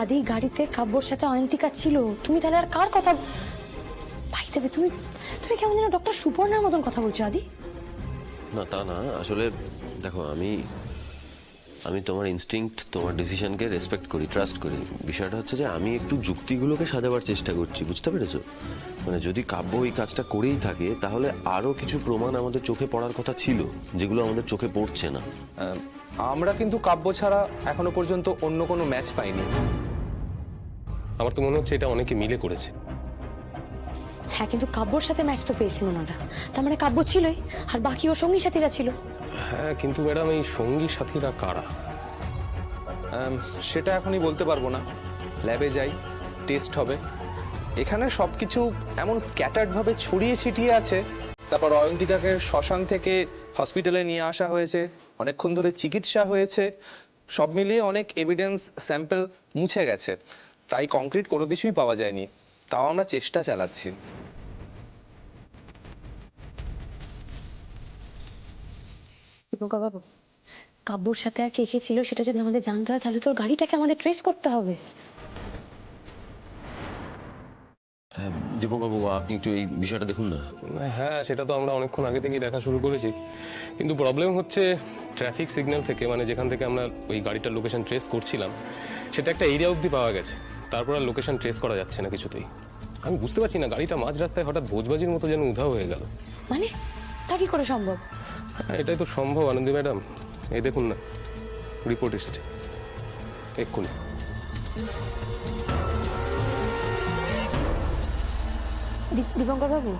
আদি গাড়িতে কাব্যর সাথে অয়ন্তিকা ছিল, তুমি তাহলে আর কার কথা ভাই দেবে? তুমি তুমি কেমন যেন ডক্টর সুপর্ণার মতন কথা বলছো আদি। না তা না, আসলে দেখো আমি আমি তোমার ইনস্টিংক্ট, তোমার ডিসিশনকে রেসপেক্ট করি, ট্রাস্ট করি। বিষয়টা হচ্ছে যে আমি একটু যুক্তিগুলোকে সাজাবার চেষ্টা করছি, বুঝতে পেরেছো? মানে যদি কাব্য এই কাজটা করেই থাকে তাহলে আরো কিছু প্রমাণ আমাদের চোখে পড়ার কথা ছিল, যেগুলো আমাদের চোখে পড়ছে না। আমরা কিন্তু কাব্য ছাড়া এখনো পর্যন্ত অন্য কোনো ম্যাচ পাইনি। আমার তো মনে হচ্ছে এটা অনেকে মিলে করেছে। হ্যাঁ, কিন্তু কাব্যর সাথে ম্যাচ তো পেয়েছেন ওনারা, তার মানে কাব্য ছিলই, আর বাকি ও সঙ্গী সাথীরা ছিল। হ্যাঁ, কিন্তু ম্যাডাম এই সঙ্গী সাথীরা কারা? সেটা এখনই বলতে পারবো না। ল্যাবে যাই, টেস্ট হবে। এখানে সবকিছু এমন স্ক্যাটার্ড ভাবে ছড়িয়ে ছিটিয়ে আছে। তারপর অয়ন্তিকাকে শ্মশান থেকে হসপিটালে নিয়ে আসা হয়েছে, অনেকক্ষণ ধরে চিকিৎসা হয়েছে, সব মিলিয়ে অনেক এভিডেন্স স্যাম্পল মুছে গেছে, তাই কংক্রিট কোনো কিছুই পাওয়া যায়নি। তাও আমরা চেষ্টা চালাচ্ছি। দীপঙ্কর বাবু, কাব্যর সাথে আর কে কে ছিল সেটা যদি আমাদের জানতে হয় তাহলে তোর গাড়িটাকে আমাদের ট্রেস করতে হবে। হ্যাঁ দীপকবাবু, আপনি একটু এই বিষয়টা দেখুন না। হ্যাঁ, সেটা তো আমরা অনেকক্ষণ আগে থেকেই দেখা শুরু করেছি, কিন্তু প্রবলেম হচ্ছে ট্রাফিক সিগন্যাল থেকে, মানে যেখান থেকে আমরা ওই গাড়িটার লোকেশন ট্রেস করছিলাম সেটা একটা এরিয়া অবধি পাওয়া গেছে, তারপর আর লোকেশন ট্রেস করা যাচ্ছে না কিছুতেই। আমি বুঝতে পারছি না, গাড়িটা মাঝ রাস্তায় হঠাৎ ভোজবাজির মতো যেন উধাও হয়ে গেল। মানে তা কি করে সম্ভব? হ্যাঁ, এটাই তো সম্ভব আনন্দী ম্যাডাম। এই দেখুন না, রিপোর্ট এসেছে এক্ষুনি। দীপঙ্কর বাবু,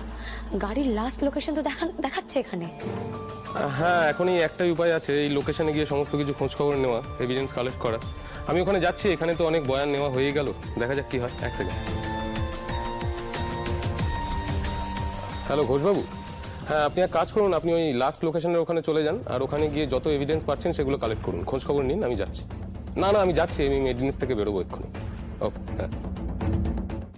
গাড়ির লাস্ট লোকেশন তো দেখাচ্ছে এখানে। হ্যাঁ, এখনই একটাই উপায় আছে, এই লোকেশনে গিয়ে সমস্ত কিছু খোঁজ খবর নেওয়া, এভিডেন্স কালেক্ট করা। আমি ওখানে যাচ্ছি, এখানে তো অনেক বয়ান নেওয়া হয়ে গেল, দেখা যাক কি হয়। এক সেকেন্ড। হ্যালো ঘোষবাবু, হ্যাঁ আপনি এক কাজ করুন, আপনি ওই লাস্ট লোকেশনের ওখানে চলে যান, আর ওখানে গিয়ে যত এভিডেন্স পাচ্ছেন সেগুলো কালেক্ট করুন, খোঁজ খবর নিন। আমি যাচ্ছি। না না, আমি যাচ্ছি, আমি মেডিনিস থেকে বেরোবো এক্ষুনি। ওকে, হ্যাঁ।